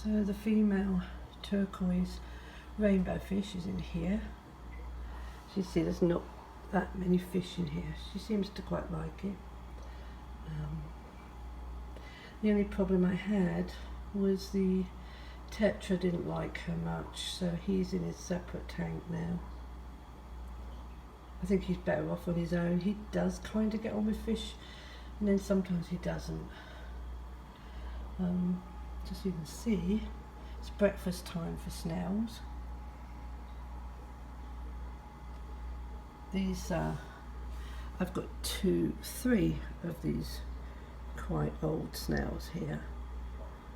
So the female turquoise rainbow fish is in here. As you see, there's not that many fish in here. She seems to quite like it. The only problem I had was the tetra didn't like her much, so he's in his separate tank now. I think he's better off on his own. He does kind of get on with fish, and then sometimes he doesn't. As you can see, it's breakfast time for snails. These I've got three of these quite old snails here.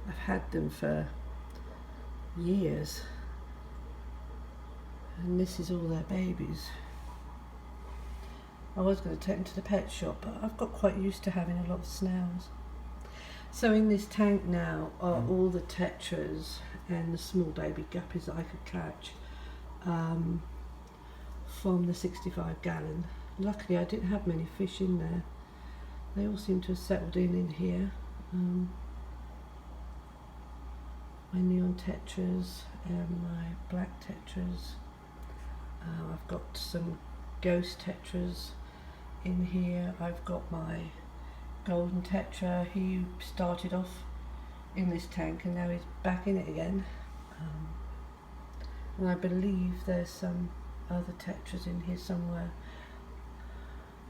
I've had them for years, and this is all their babies. I was going to take them to the pet shop, but I've got quite used to having a lot of snails. So in this tank now are all the tetras and the small baby guppies that I could catch from the 65 gallon. Luckily I didn't have many fish in there. They all seem to have settled in here. My neon tetras and my black tetras. I've got some ghost tetras in here. I've got my golden tetra. He started off in this tank and now he's back in it again. And I believe there's some other tetras in here somewhere.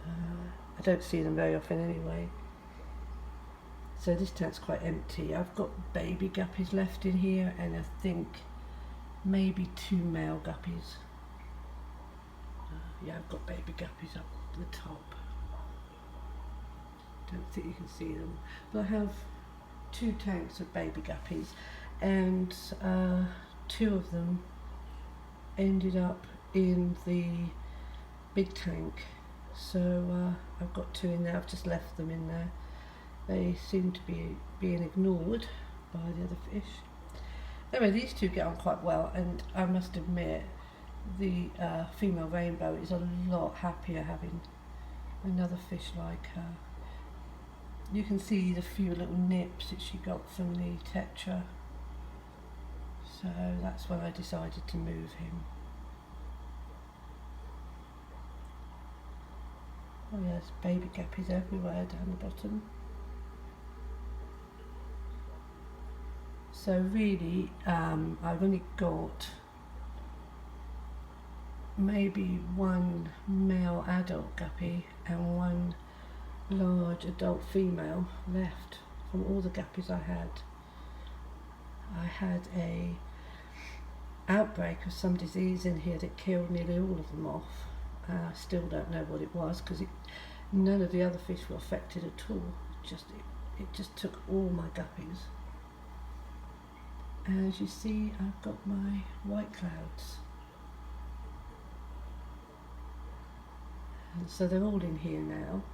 I don't see them very often anyway. So this tank's quite empty. I've got baby guppies left in here, and I think maybe 2 male guppies. Yeah, I've got baby guppies up the top. Don't think you can see them, but I have 2 tanks of baby guppies, and 2 of them ended up in the big tank. So I've got 2 in there. I've just left them in there. They seem to be being ignored by the other fish. Anyway, these 2 get on quite well, and I must admit the female rainbow is a lot happier having another fish like her. You can see the few little nips that she got from the tetra, so that's when I decided to move him. Oh yes, baby guppies everywhere down the bottom. So really, I've only got maybe 1 male adult guppy and 1 large adult female left from all the guppies I had. I had a outbreak of some disease in here that killed nearly all of them off. I still don't know what it was, because none of the other fish were affected at all. It just took all my guppies. As you see, I've got my white clouds. And so they're all in here now.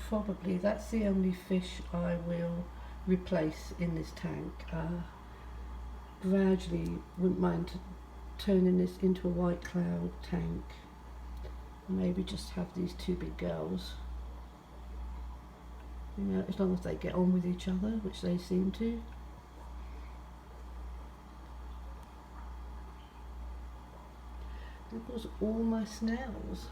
Probably that's the only fish I will replace in this tank. Gradually wouldn't mind turning this into a white cloud tank. Maybe just have these 2 big girls. You know, as long as they get on with each other, which they seem to. And of course, all my snails.